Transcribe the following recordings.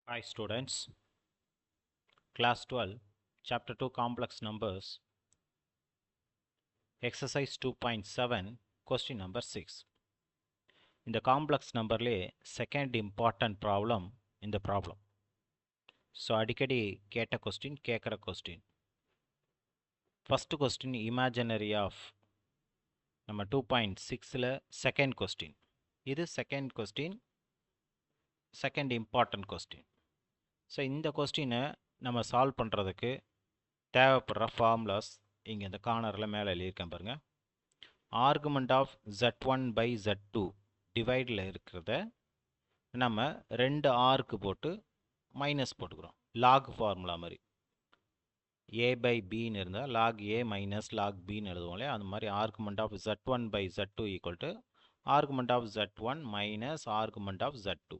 Hi students, class 12, chapter 2 complex numbers, exercise 2.7, question number 6. இந்த complex numberலே second important problem இந்த problem. So அடிக்கடி கேட்ட கொஸ்டின் கேட்குற question. First question imaginary of நம்ம 2.6ல் செகண்ட் கொஸ்டின். இது second question, second important question. So இந்த கொஸ்டினை நம்ம சால்வ் பண்ணுறதுக்கு தேவைப்படுற ஃபார்முலாஸ் இங்கே இந்த கார்னரில் மேலே எழுதியிருக்கேன் பாருங்கள். Argument of z1 by z2 டிவைடில் இருக்கிறத நம்ம ரெண்டு ஆர்க்கு போட்டு மைனஸ் போட்டுக்கிறோம். லாக் ஃபார்முலா மாதிரி ஏ பை பின்னு இருந்தால் லாக் ஏ மைனஸ் லாக் பின்னு எழுதுவோம் இல்லையா, அந்த மாதிரி argument of z1 by z2 equal to argument of z1 minus argument of z2.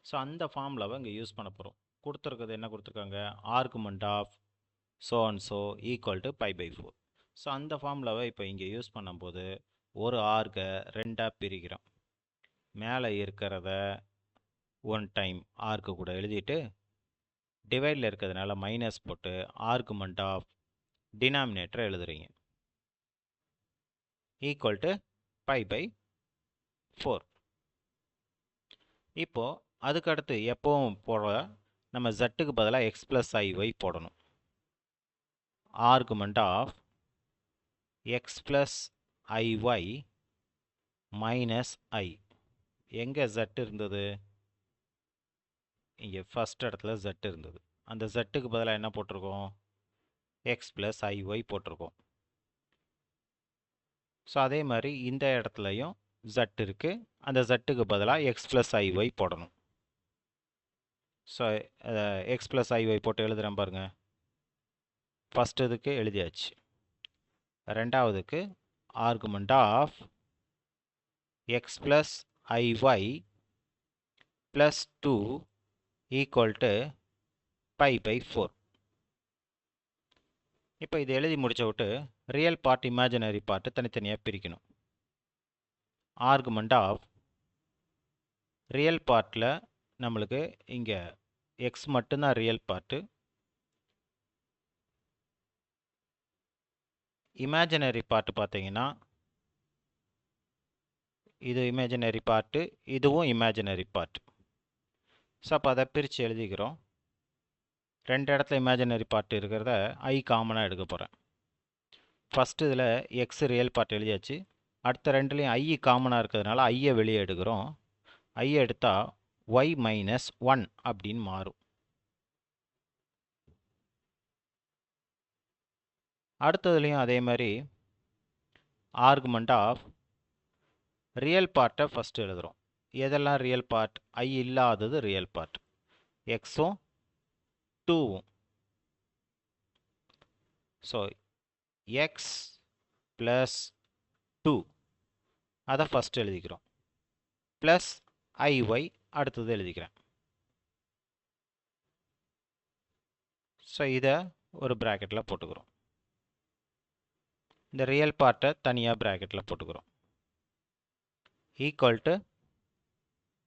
So அந்த ஃபார்முலாவை இங்கே யூஸ் பண்ண போகிறோம். கொடுத்துருக்கிறது என்ன கொடுத்துருக்காங்க, argument of so and so equal to pi by 4. So அந்த ஃபார்முலாவை இப்போ இங்கே யூஸ் பண்ணும்போது ஒரு ஆர்கை ரெண்டாக பிரிக்கிறோம். மேலே இருக்கிறத ஒன் டைம் ஆர்க்கு கூட எழுதிட்டு டிவைடில் இருக்கிறதுனால மைனஸ் போட்டு ஆர்குமெண்ட் ஆஃப் டினாமினேட்டரை எழுதுறீங்க ஈக்குவல் டு பை பை 4. இப்போது அதுக்கடுத்து எப்போவும் போட நம்ம ஜட்டுக்கு பதிலாக எக்ஸ் ப்ளஸ் ஐஒய் போடணும். Argument of x plus i y minus i. எங்கே ஜட் இருந்தது, இங்கே ஃபஸ்ட் இடத்துல ஜட் இருந்தது. அந்த ஜட்டுக்கு பதிலாக என்ன போட்டிருக்கோம், எக்ஸ் ப்ளஸ் ஐஒய் போட்டிருக்கோம். ஸோ அதே மாதிரி இந்த இடத்துலையும் ஜட் இருக்குது, அந்த ஜட்டுக்கு பதிலாக எக்ஸ் ப்ளஸ் ஐஒய் போடணும். ஸோ எக்ஸ் ப்ளஸ் ஐஒய் போட்டு எழுதுகிறேன் பாருங்கள். ஃபஸ்ட் இதுக்கு எழுதியாச்சு. ரெண்டாவதுக்கு argument of x plus i y plus 2 equal to pi by 4. இப்போ இது எழுதி முடிச்ச விட்டு ரியல் பார்ட் இமேஜினரி பார்ட்டு தனித்தனியாக பிரிக்கணும். ஆர்குமெண்ட் ஆஃப் ரியல் பார்ட்டில் நம்மளுக்கு இங்கே எக்ஸ் மட்டும்தான் ரியல் பார்ட்டு. இமேஜினரி பார்ட்டு பார்த்தீங்கன்னா இது இமேஜினரி பார்ட்டு, இதுவும் இமேஜினரி பார்ட். ஸோ அப்போ அதை பிரித்து எழுதிக்கிறோம். ரெண்டு இடத்துல இமேஜினரி பார்ட் இருக்கிறத ஐ காமனாக எடுக்க போகிறேன். ஃபஸ்ட்டு இதில் எக்ஸ் ரியல் பார்ட் எழுதியாச்சு. அடுத்த ரெண்டுலேயும் ஐ காமனாக இருக்கிறதுனால ஐயை வெளியே எடுக்கிறோம். ஐயை எடுத்தால் ஒய் மைனஸ் 1 அப்படின்னு மாறும். அடுத்ததுலேயும் அதே மாதிரி ஆர்குமெண்ட் ஆஃப் ரியல் பார்ட்டை ஃபஸ்ட்டு எழுதுகிறோம். எதெல்லாம் ரியல் பார்ட், ஐ இல்லாதது ரியல் பார்ட், எக்ஸும் 2வும். ஸோ எக்ஸ் ப்ளஸ் 2 அதை ஃபஸ்ட்டு எழுதிக்கிறோம். ப்ளஸ் ஐஒய் அடுத்தது எழுதிக்கிறேன். ஸோ இதை ஒரு ப்ராக்கெட்டில் போட்டுக்கிறோம். இந்த ரியல் பார்ட்டை தனியாக ப்ராக்கெட்டில் போட்டுக்கிறோம். Equal to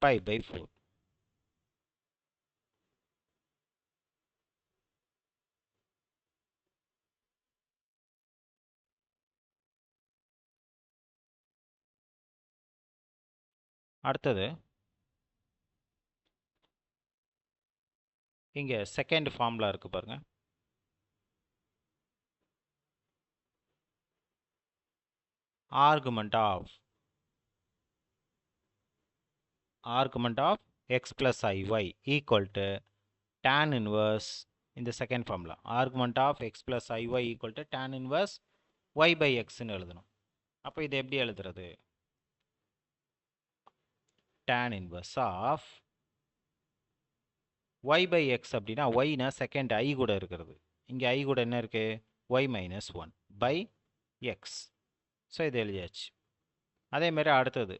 pi by 4. அடுத்தது இங்கே செகண்ட் ஃபார்முலா இருக்குது பாருங்கள். Argument of x plus i y equal to tan inverse. இந்த second formula argument of x plus i y equal to tan inverse y by எக்ஸ்ன்னு எழுதணும். அப்போ இது எப்படி எழுதுறது, tan inverse of y by x அப்படின்னா ஒய்னா செகண்ட் ஐ கூட இருக்கிறது. இங்கே ஐ கூட என்ன இருக்குது, Y minus 1 by X. So இது எழுதியாச்சு. அதேமாரி அடுத்தது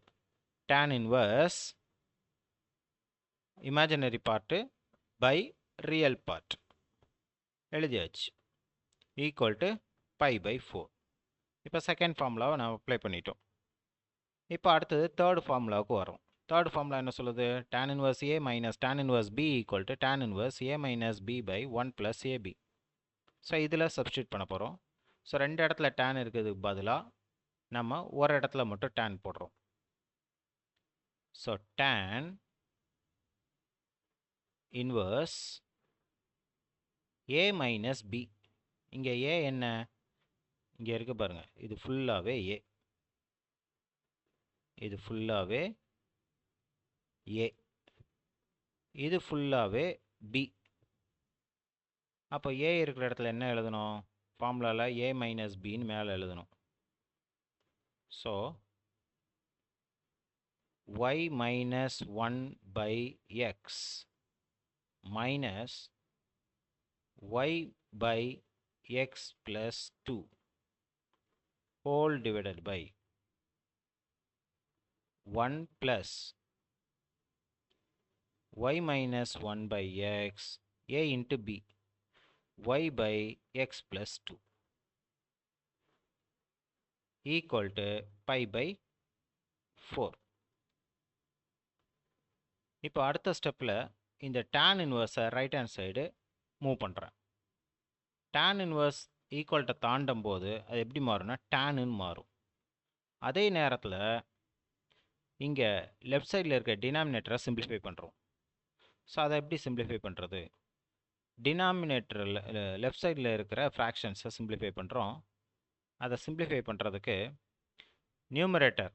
tan inverse imaginary part by real part எழுதியாச்சு ஈக்குவல் டு பை பை 4. இப்போ செகண்ட் ஃபார்முலாவை நம்ம அப்ளை பண்ணிட்டோம். இப்போ அடுத்தது தேர்ட் ஃபார்முலாவுக்கு வரோம். தேர்ட் ஃபார்முலா என்ன சொல்லுது? tan inverse a minus tan inverse b equal to tan inverse a minus b by 1 plus ab. So இதில் சப்ஸ்டியூட் பண்ண போகிறோம். ஸோ ரெண்டு இடத்துல tan இருக்கிறதுக்கு பதிலாக நம்ம ஒரு இடத்துல மட்டும் tan போடுறோம். So tan inverse a minus b. இங்கே a என்ன? இங்கே இருக்கு பாருங்க, இது ஃபுல்லாகவே a. இது ஃபுல்லாகவே a. இது ஃபுல்லாகவே b. அப்போ a இருக்கிற இடத்துல என்ன எழுதணும்? ஃபார்முலாவில் a minus bன்னு மேலே எழுதணும். So y minus 1 by x minus y by x plus 2 whole divided by 1 plus y minus 1 by x a into b y by x plus 2 equal to pi by 4. இப்போ அடுத்த ஸ்டெப்பில் இந்த tan இன்வர்ஸை right hand side move பண்ணுறேன். tan inverse ஈக்குவல்ட்டை தாண்டும் போது அது எப்படி மாறும்னா tanன்னு மாறும். அதே நேரத்தில் இங்கே லெஃப்ட் சைடில் இருக்க டினாமினேட்டரை சிம்பிளிஃபை பண்ணுறோம். ஸோ அதை எப்படி சிம்பிளிஃபை பண்ணுறது? டினாமினேட்டரில் லெஃப்ட் சைடில் இருக்கிற ஃப்ராக்ஷன்ஸை சிம்பிளிஃபை பண்ணுறோம். அதை சிம்பிளிஃபை பண்ணுறதுக்கு நியூமரேட்டர்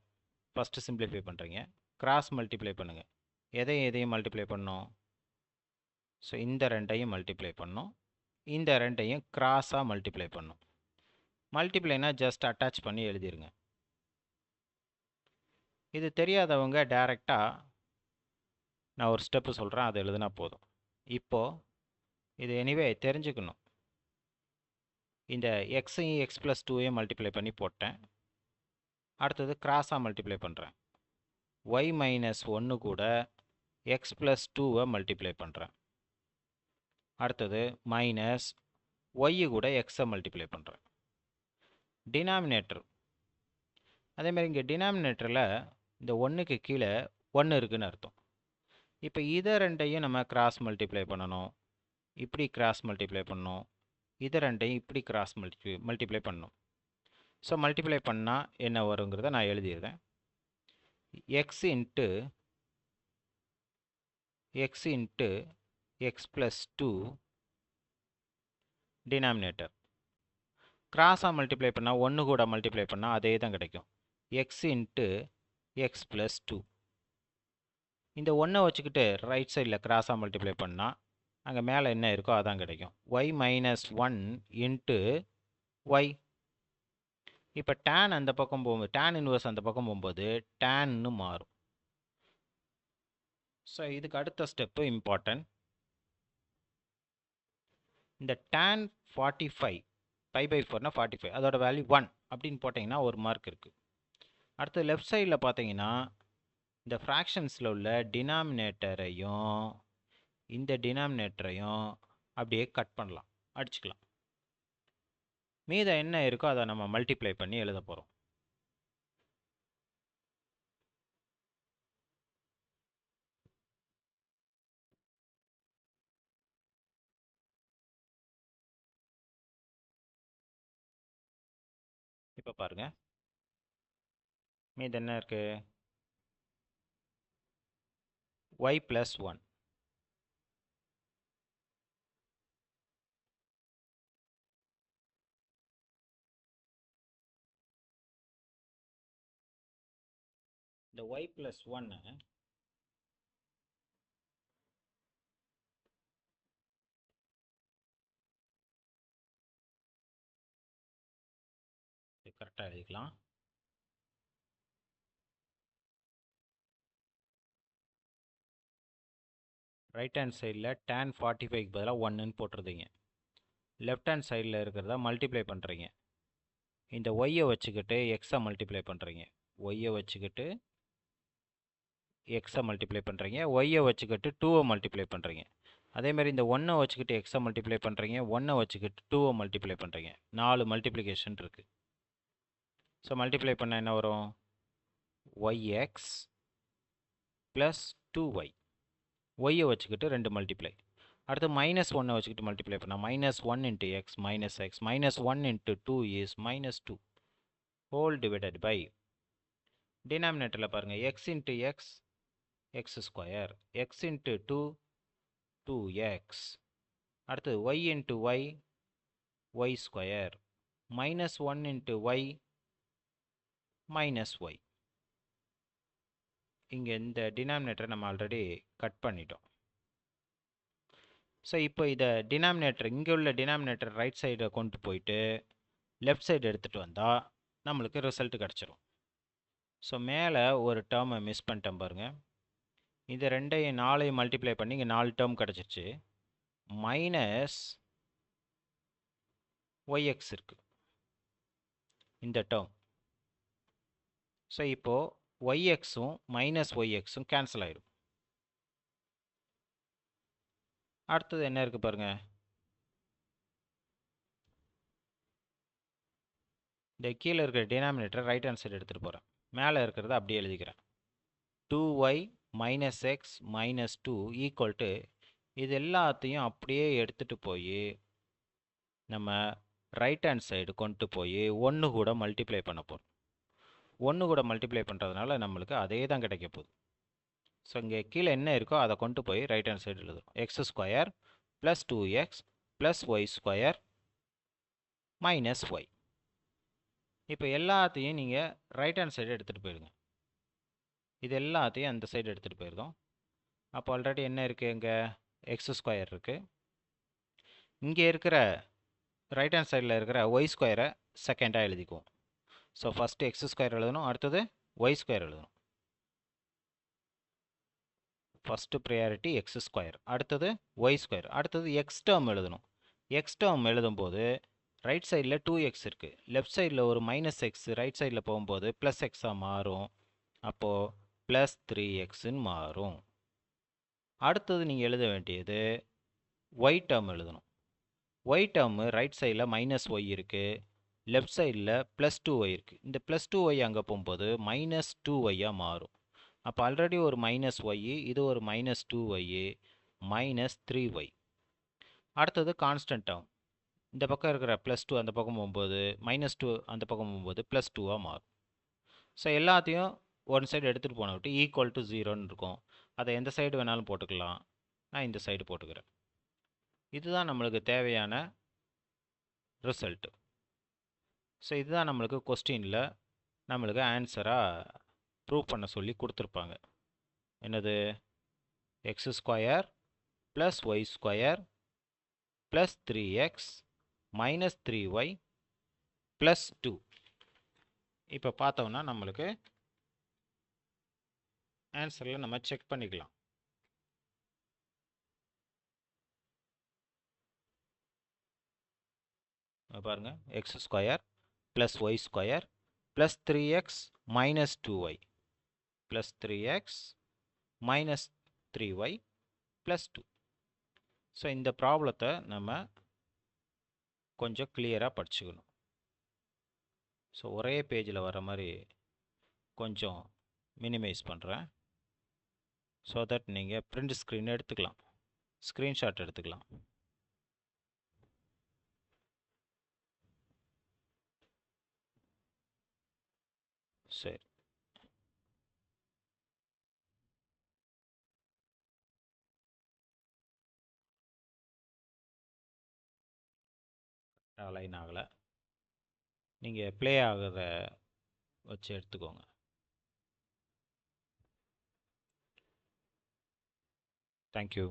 ஃபஸ்ட்டு சிம்பிளிஃபை பண்ணுறீங்க, கிராஸ் மல்டிப்ளை பண்ணுங்கள். எதையும் மல்டிப்ளை பண்ணோம்? ஸோ இந்த ரெண்டையும் மல்டிப்ளை பண்ணோம், இந்த ரெண்டையும் கிராஸாக மல்டிப்ளை பண்ணோம். மல்டிப்ளைனா ஜஸ்ட் அட்டாச் பண்ணி எழுதிருங்க. இது தெரியாதவங்க டைரெக்டாக நான் ஒரு ஸ்டெப்பு சொல்கிறேன், அதை எழுதுனா போதும். இப்போது இது எனிவே தெரிஞ்சுக்கணும். இந்த எக்ஸையும் எக்ஸ் ப்ளஸ் 2ஐயும் மல்டிப்ளை பண்ணி போட்டேன். அடுத்தது கிராஸாக மல்டிப்ளை பண்ணுறேன். y மைனஸ் 1 கூட x ப்ளஸ் 2வை மல்டிப்ளை பண்ணுறேன். அடுத்தது மைனஸ் y கூட எக்ஸை மல்டிப்ளை பண்ணுறேன். டினாமினேட்டர் அதேமாதிரி இங்கே டினாமினேட்டரில் இந்த 1க்கு கீழே 1 இருக்குதுன்னு அர்த்தம். இப்போ இதை ரெண்டையும் நம்ம கிராஸ் மல்டிப்ளை பண்ணணும், இப்படி கிராஸ் மல்டிப்ளை பண்ணணும், இதை ரெண்டையும் இப்படி கிராஸ் மல்டிப்ளை பண்ணணும். ஸோ மல்டிப்ளை பண்ணால் என்ன வருங்கிறத நான் எழுதிடுறேன். x into x plus 2 denominator. கிராஸாக மல்டிப்ளை பண்ணால் 1 கூட மல்டிப்ளை பண்ணால் அதே தான் கிடைக்கும். x into X plus 2. இந்த 1 வச்சுக்கிட்டு ரைட் சைடில் கிராஸாக மல்டிப்ளை பண்ணால் அங்கே மேலே என்ன இருக்கோ அதான் கிடைக்கும். y minus 1 into y. இப்போ tan அந்த பக்கம் போகும்போது, tan இன்வர்ஸ் அந்த பக்கம் போகும்போது tanன்னு மாறும். ஸோ இதுக்கு அடுத்த ஸ்டெப்பு இம்பார்ட்டன்ட். இந்த tan 45 பை பை 4னா 45, அதோட வேல்யூ 1 அப்படின்னு போட்டிங்கன்னா ஒரு மார்க் இருக்குது. அடுத்து லெஃப்ட் சைடில் பார்த்தீங்கன்னா இந்த ஃப்ராக்ஷன்ஸில் உள்ள டினாமினேட்டரையும் இந்த டினாமினேட்டரையும் அப்படியே கட் பண்ணலாம், அடிச்சுக்கலாம். மீதம் என்ன இருக்கோ அதை நம்ம மல்டிப்ளை பண்ணி எழுத போகிறோம். இப்போ பாருங்கள், மீது என்ன இருக்குது? y plus 1. இந்த y ப்ளஸ் 1 கரெக்டாக எழுதிக்கலாம். ரைட் ஹேண்ட் சைடில் tan 45க்கு பதிலாக 1ன்னு போட்டுருதீங்க. லெஃப்ட் ஹேண்ட் சைடில் இருக்கிறத மல்டிப்ளை பண்ணுறீங்க. இந்த ஒய்யை வச்சுக்கிட்டு எக்ஸை மல்டிப்ளை பண்ணுறீங்க, ஒய்யை வச்சுக்கிட்டு எக்ஸை மல்டிப்ளை பண்ணுறீங்க, ஒய்யை வச்சுக்கிட்டு 2வை மல்டிப்ளை பண்ணுறீங்க. அதேமாதிரி இந்த 1 வச்சுக்கிட்டு எக்ஸை மல்டிப்ளை பண்ணுறீங்க, 1 வச்சுக்கிட்டு 2வை மல்டிப்ளை பண்ணுறீங்க. 4 மல்டிப்ளிகேஷன் இருக்குது. ஸோ மல்டிப்ளை பண்ணால் என்ன வரும்? yx plus 2y. ஒய்யை வச்சுக்கிட்டு 2 மல்டிப்ளை. அடுத்து மைனஸ் 1 வச்சுக்கிட்டு மல்டிப்ளை பண்ணால் -1 into x minus x minus 1 into 2 is -2 whole divided by டினாமினேட்டரில் பாருங்கள் x into x x square x into 2 2x அடுத்து y into y y square -1 into y minus y. இங்கே இந்த டினாமினேட்டரை நம்ம ஆல்ரெடி கட் பண்ணிட்டோம். So இப்போ இதை டினாமினேட்டர் இங்கே உள்ள டினாமினேட்டர் ரைட் சைடை கொண்டு போயிட்டு லெஃப்ட் சைடு எடுத்துகிட்டு வந்தால் நம்மளுக்கு ரிசல்ட் கிடச்சிரும். ஸோ மேலே ஒரு டேர்மை மிஸ் பண்ணிட்டேன் பாருங்கள். இது 2ஐயும் 4ஐயும் மல்டிப்ளை பண்ணி இங்கே 4 டேர்ம் கிடச்சிருச்சு. மைனஸ் ஒய்எக்ஸ் இருக்குது இந்த டேர்ம். ஸோ இப்போது ஒய்எக்ஸும் மைனஸ் ஒய்எக்ஸும் கேன்சல் ஆகிடும். அடுத்தது என்ன இருக்குது பாருங்கள். இந்த கீழே இருக்கிற டினாமினேட்டர் ரைட் ஹேண்ட் சைடு எடுத்துகிட்டு போகிறேன். மேலே இருக்கிறத அப்படியே எழுதிக்கிறேன். 2y minus x minus 2 equal to இது எல்லாத்தையும் அப்படியே எடுத்துகிட்டு போய் நம்ம ரைட் ஹேண்ட் சைடு கொண்டு போய் 1 கூட மல்டிப்ளை பண்ண போகிறோம். 1 கூட மல்டிப்ளை பண்ணுறதுனால நம்மளுக்கு அதே தான் கிடைக்க போகுது. ஸோ இங்கே கீழே என்ன இருக்கோ அதை கொண்டு போய் ரைட் ஹேண்ட் சைடு எழுதுறோம். X square plus 2x plus Y square minus Y. இப்போ எல்லாத்தையும் நீங்கள் ரைட் ஹேண்ட் சைடு எடுத்துகிட்டு போயிடுங்க. இது எல்லாத்தையும் அந்த சைடு எடுத்துகிட்டு போயிருக்கோம். அப்போ ஆல்ரெடி என்ன இருக்குது, இங்கே எக்ஸ் ஸ்கொயர் இருக்குது. இங்கே இருக்கிற ரைட் ஹேண்ட் சைடில் இருக்கிற ஒய் ஸ்கொயரை செகண்டாக எழுதிக்குவோம். ஸோ ஃபஸ்ட்டு எக்ஸ் ஸ்கொயர் எழுதணும், அடுத்தது ஒய் ஸ்கொயர் எழுதணும். ஃபஸ்ட்டு ப்ரையாரிட்டி எக்ஸ் ஸ்கொயர், அடுத்தது ஒய் ஸ்கொயர், அடுத்தது எக்ஸ் டேர்ம் எழுதணும். எக்ஸ் டேர்ம் எழுதும்போது ரைட் சைடில் 2x இருக்குது, லெஃப்ட் சைடில் ஒரு மைனஸ் எக்ஸ் ரைட் சைடில் போகும்போது ப்ளஸ் எக்ஸாக மாறும். அப்போது ப்ளஸ் 3xன்னு மாறும். அடுத்தது நீங்கள் எழுத வேண்டியது ஒய் டேர்ம் எழுதணும். ஒய் டேர்மு ரைட் சைடில் மைனஸ் ஒய் இருக்குது, லெஃப்ட் சைடில் ப்ளஸ் 2y இருக்குது. இந்த ப்ளஸ் 2y அங்கே போகும்போது மைனஸ் 2yயாக மாறும். அப்போ ஆல்ரெடி ஒரு மைனஸ் ஒய், இது ஒரு மைனஸ் 2y மைனஸ் 3y. அடுத்தது கான்ஸ்டன்ட் டேர்ம். இந்த பக்கம் இருக்கிற ப்ளஸ் 2 அந்த பக்கம் போகும்போது மைனஸ் 2 அந்த பக்கம் போகும்போது ப்ளஸ் 2வாக மாறும். ஸோ எல்லாத்தையும் ஒன் சைடு எடுத்துகிட்டு போன விட்டு ஈக்குவல் டு 0ன்னு இருக்கும். அதை எந்த சைடு வேணாலும் போட்டுக்கலாம். நான் இந்த சைடு போட்டுக்கிறேன். இதுதான் நம்மளுக்கு தேவையான ரிசல்ட்டு. ஸோ இதுதான் நம்மளுக்கு கொஸ்டினில் நம்மளுக்கு ஆன்சராக ப்ரூவ் பண்ண சொல்லி கொடுத்துருப்பாங்க. என்னது, X square plus Y square plus 3x minus 3y plus 2. இப்போ பார்த்தோம்னா நம்மளுக்கு ஆன்சரில் நம்ம செக் பண்ணிக்கலாம். பாருங்கள், X square plus Y square plus 3x minus 2y plus 3x minus 3y plus 2. So இந்த ப்ராப்ளத்தை நம்ம கொஞ்சம் கிளியராக படிச்சுக்கணும். ஸோ ஒரே பேஜில் வர மாதிரி கொஞ்சம் மினிமைஸ் பண்ணுறேன். ஸோ தட் நீங்கள் பிரிண்ட் ஸ்க்ரீன் எடுத்துக்கலாம், ஸ்க்ரீன்ஷாட் எடுத்துக்கலாம். சரி, லைன் ஆகலை. நீங்கள் ப்ளே ஆகிறத வச்சு எடுத்துக்கோங்க. தேங்க்யூ.